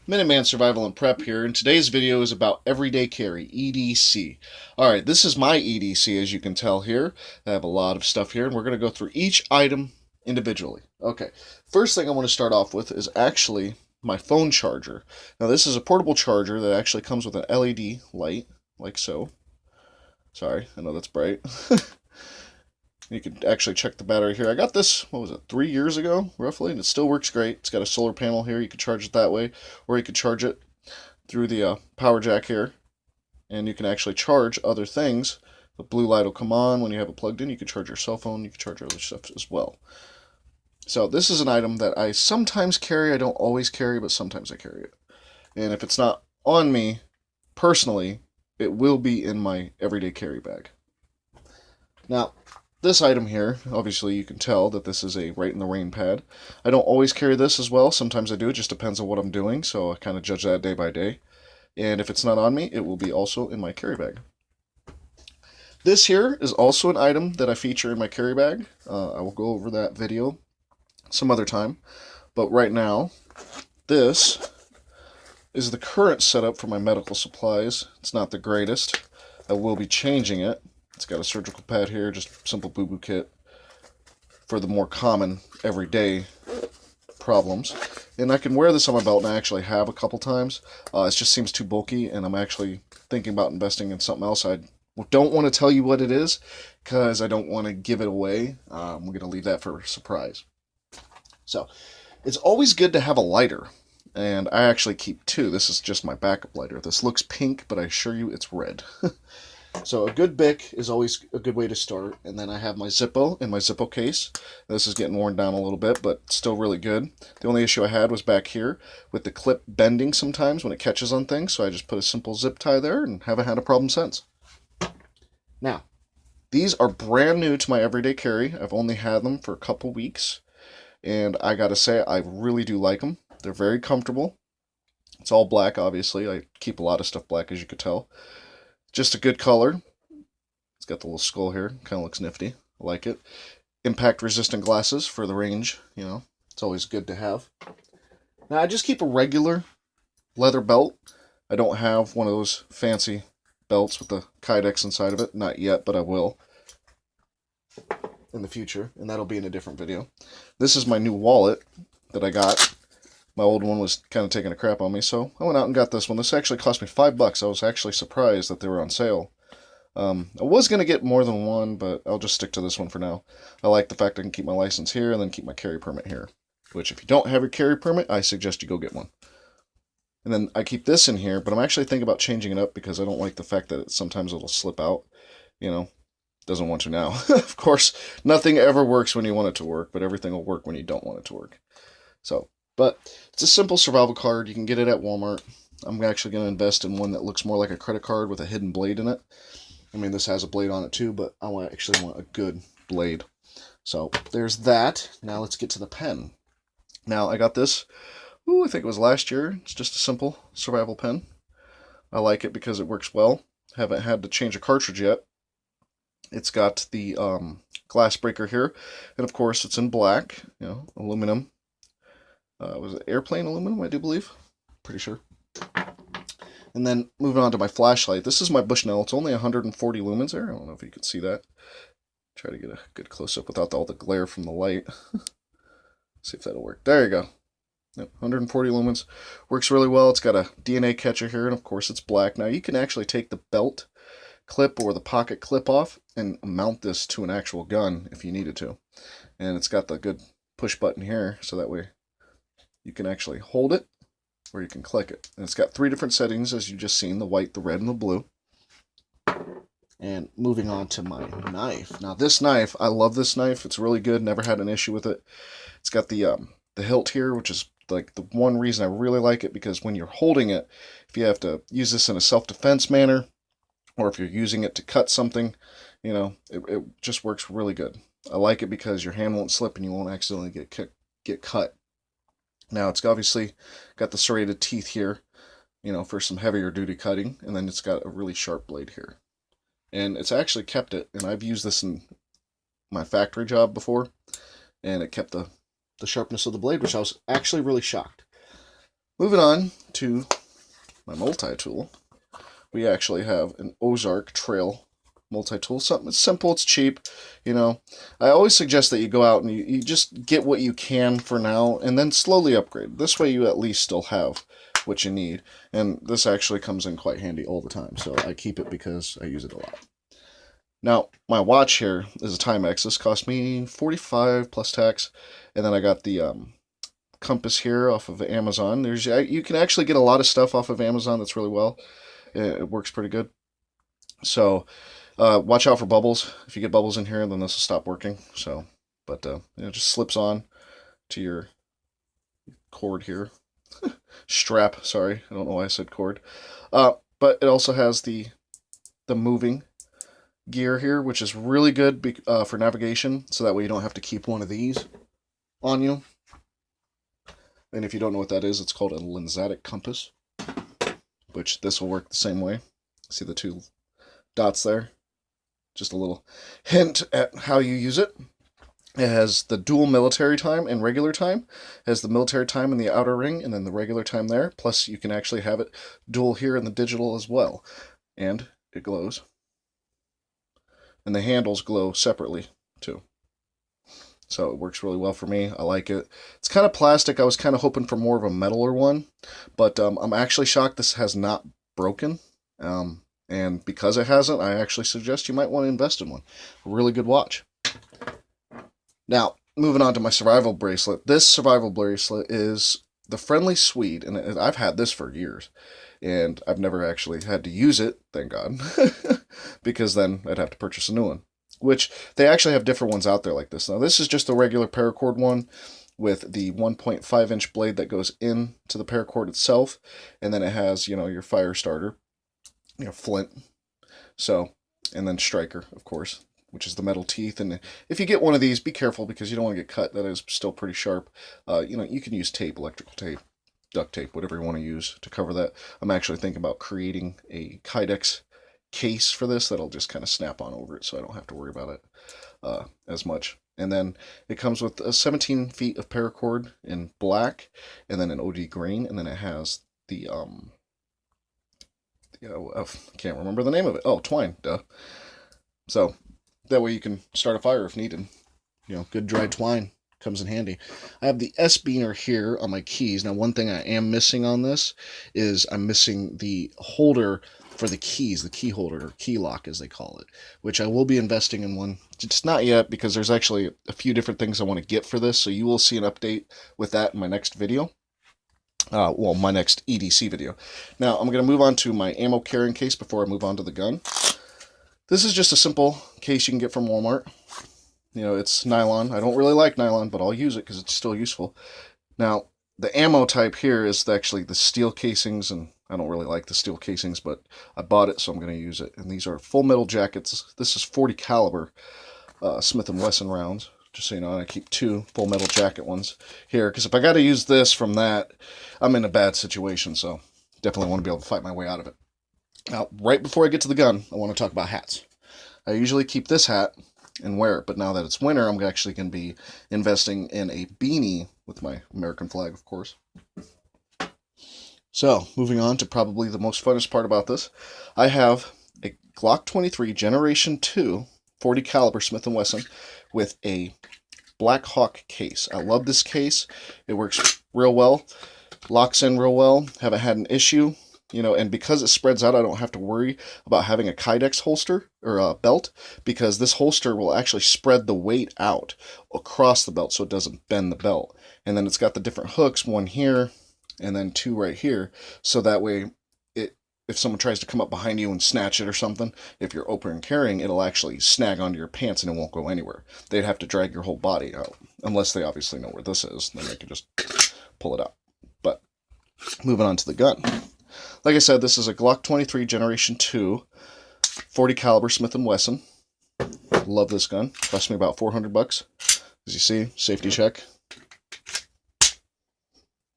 Minuteman Survival and Prep here, and today's video is about everyday carry, EDC. Alright, this is my EDC, as you can tell here. I have a lot of stuff here, and we're going to go through each item individually. Okay, first thing I want to start off with is actually my phone charger. Now this is a portable charger that actually comes with an LED light, like so. Sorry, I know that's bright. You can actually check the battery here. I got this, what was it, 3 years ago, roughly, and it still works great. It's got a solar panel here. You can charge it that way, or you could charge it through the power jack here, and you can actually charge other things. The blue light will come on when you have it plugged in. You can charge your cell phone. You can charge other stuff as well. So this is an item that I sometimes carry. I don't always carry, but sometimes I carry it. And if it's not on me, personally, it will be in my everyday carry bag. Now, this item here, obviously you can tell that this is a right in the rain pad. I don't always carry this as well. Sometimes I do. It just depends on what I'm doing, so I kind of judge that day by day. And if it's not on me, it will be also in my carry bag. This here is also an item that I feature in my carry bag. I will go over that video some other time. But right now, this is the current setup for my medical supplies. It's not the greatest. I will be changing it. It's got a surgical pad here, just simple boo-boo kit for the more common everyday problems. And I can wear this on my belt, and I actually have a couple times. It just seems too bulky, and I'm actually thinking about investing in something else. I don't want to tell you what it is, because I don't want to give it away. We're going to leave that for a surprise. So, it's always good to have a lighter, and I actually keep two. This is just my backup lighter. This looks pink, but I assure you it's red. So a good Bic is always a good way to start. And then I have my Zippo in my Zippo case. This is getting worn down a little bit, but still really good. The only issue I had was back here with the clip bending sometimes when it catches on things. So I just put a simple zip tie there and haven't had a problem since. Now, these are brand new to my everyday carry. I've only had them for a couple weeks. And I gotta say, I really do like them. They're very comfortable. It's all black, obviously. I keep a lot of stuff black, as you could tell. Just a good color. It's got the little skull here. Kind of looks nifty. I like it. Impact resistant glasses for the range. You know, it's always good to have. Now, I just keep a regular leather belt. I don't have one of those fancy belts with the Kydex inside of it. Not yet, but I will in the future. And that'll be in a different video. This is my new wallet that I got. My old one was kind of taking a crap on me, so I went out and got this one. This actually cost me $5. I was actually surprised that they were on sale. I was going to get more than one, but I'll just stick to this one for now. I like the fact I can keep my license here and then keep my carry permit here. Which, if you don't have your carry permit, I suggest you go get one. And then I keep this in here, but I'm actually thinking about changing it up because I don't like the fact that sometimes it'll slip out. You know, doesn't want to now. Of course, nothing ever works when you want it to work, but everything will work when you don't want it to work. So, but it's a simple survival card. You can get it at Walmart. I'm actually going to invest in one that looks more like a credit card with a hidden blade in it. I mean, this has a blade on it too, but I actually want a good blade. So there's that. Now let's get to the pen. Now I got this, I think it was last year. It's just a simple survival pen. I like it because it works well. Haven't had to change a cartridge yet. It's got the glass breaker here, and of course it's in black, you know, aluminum. Was it airplane aluminum, I do believe? Pretty sure. And then moving on to my flashlight. This is my Bushnell. It's only 140 lumens there. I don't know if you can see that. Try to get a good close-up without all the glare from the light. See if that'll work. There you go. Yep, 140 lumens. Works really well. It's got a DNA catcher here, and of course it's black. Now you can actually take the belt clip or the pocket clip off and mount this to an actual gun if you needed to. And it's got the good push button here, so that way you can actually hold it, or you can click it. And it's got 3 different settings, as you just seen, the white, the red, and the blue. And moving on to my knife. Now this knife, I love this knife. It's really good, never had an issue with it. It's got the hilt here, which is like the one reason I really like it, because when you're holding it, if you have to use this in a self-defense manner, or if you're using it to cut something, you know, it just works really good. I like it because your hand won't slip and you won't accidentally get cut. Now, it's obviously got the serrated teeth here, you know, for some heavier duty cutting, and then it's got a really sharp blade here. And it's actually kept it, and I've used this in my factory job before, and it kept the sharpness of the blade, which I was actually really shocked. Moving on to my multi-tool, we actually have an Ozark Trail multi-tool. Something it's simple, it's cheap. You know, I always suggest that you go out and you just get what you can for now and then slowly upgrade. This way you at least still have what you need. And this actually comes in quite handy all the time. So I keep it because I use it a lot. Now, my watch here is a Timex. This cost me $45 plus tax. And then I got the compass here off of Amazon. You can actually get a lot of stuff off of Amazon that's really well. It works pretty good. So watch out for bubbles. If you get bubbles in here, then this will stop working. So, but it just slips on to your cord here. Strap, sorry. I don't know why I said cord. But it also has the moving gear here, which is really good for navigation. So that way you don't have to keep one of these on you. And if you don't know what that is, it's called a lensatic compass, which this will work the same way. See the two dots there? Just a little hint at how you use it. It has the dual military time and regular time. It has the military time in the outer ring and then the regular time there. Plus you can actually have it dual here in the digital as well. And it glows. And the handles glow separately too. So it works really well for me. I like it. It's kind of plastic. I was kind of hoping for more of a metaler one. But I'm actually shocked this has not broken. And because it hasn't, I actually suggest you might want to invest in one. A really good watch. Now, moving on to my survival bracelet. This survival bracelet is the Friendly Swede, and I've had this for years. And I've never actually had to use it, thank God, because then I'd have to purchase a new one. Which, they actually have different ones out there like this. Now, this is just a regular paracord one with the 1.5-inch blade that goes into the paracord itself. And then it has, you know, your fire starter, you know, flint. So, and then striker, of course, which is the metal teeth. And if you get one of these, be careful because you don't want to get cut. That is still pretty sharp. You know, you can use tape, electrical tape, duct tape, whatever you want to use to cover that. I'm actually thinking about creating a Kydex case for this that'll just kind of snap on over it so I don't have to worry about it as much. And then it comes with 17 feet of paracord in black and then an OD green, and then it has the I can't remember the name of it. Oh, twine, duh. So that way you can start a fire if needed. You know, good dry twine comes in handy. I have the S-Beaner here on my keys. Now, one thing I am missing on this is I'm missing the holder for the keys, the key holder, or key lock as they call it, which I will be investing in one. It's not yet because there's actually a few different things I want to get for this, so you will see an update with that in my next video. Well, my next EDC video. Now, I'm going to move on to my ammo carrying case before I move on to the gun. This is just a simple case you can get from Walmart. You know, it's nylon. I don't really like nylon, but I'll use it because it's still useful. Now, the ammo type here is actually the steel casings, and I don't really like the steel casings, but I bought it, so I'm going to use it. And these are full metal jackets. This is 40 caliber Smith & Wesson rounds. Just so you know, I keep 2 full metal jacket ones here, because if I got to use this from that, I'm in a bad situation, so definitely want to be able to fight my way out of it. Now, right before I get to the gun, I want to talk about hats. I usually keep this hat and wear it, but now that it's winter, I'm actually going to be investing in a beanie with my American flag, of course. So, moving on to probably the most funnest part about this, I have a Glock 23 Generation 2 40 caliber Smith & Wesson with a Black Hawk case. I love this case. It works real well, locks in real well, haven't had an issue. You know, and because it spreads out, I don't have to worry about having a Kydex holster or a belt, because this holster will actually spread the weight out across the belt so it doesn't bend the belt. And then it's got the different hooks, one here and then 2 right here, so that way if someone tries to come up behind you and snatch it or something, if you're open and carrying, it'll actually snag onto your pants and it won't go anywhere. They'd have to drag your whole body out, unless they obviously know where this is, then they can just pull it out. But moving on to the gun. Like I said, this is a Glock 23 Generation 2 40 caliber Smith & Wesson. Love this gun. Cost me about $400. As you see, safety check.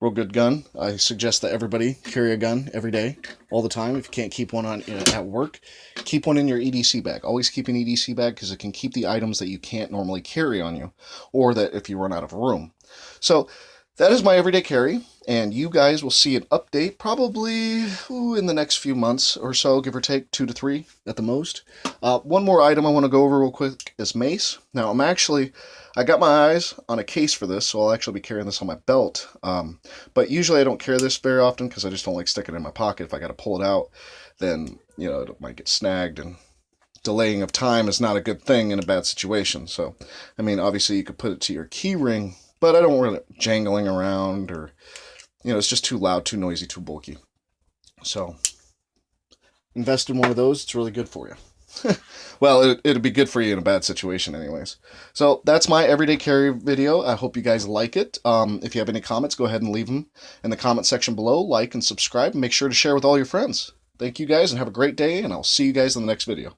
Real good gun. I suggest that everybody carry a gun every day, all the time. If you can't keep one on at work, keep one in your EDC bag. Always keep an EDC bag because it can keep the items that you can't normally carry on you, or that if you run out of room. So that is my everyday carry, and you guys will see an update probably in the next few months or so, give or take 2 to 3 at the most. One more item I want to go over real quick is mace. Now, I got my eyes on a case for this, so I'll actually be carrying this on my belt. But usually I don't carry this very often because I just don't like sticking it in my pocket. If I got to pull it out, then, it might get snagged, and delaying of time is not a good thing in a bad situation. So, obviously you could put it to your key ring, but I don't want it jangling around, or, it's just too loud, too noisy, too bulky. So, invest in one of those. It's really good for you. Well, it'd be good for you in a bad situation anyways. So, that's my everyday carry video. I hope you guys like it. If you have any comments, go ahead and leave them in the comment section below. Like and subscribe, and make sure to share with all your friends. Thank you guys, and have a great day, and I'll see you guys in the next video.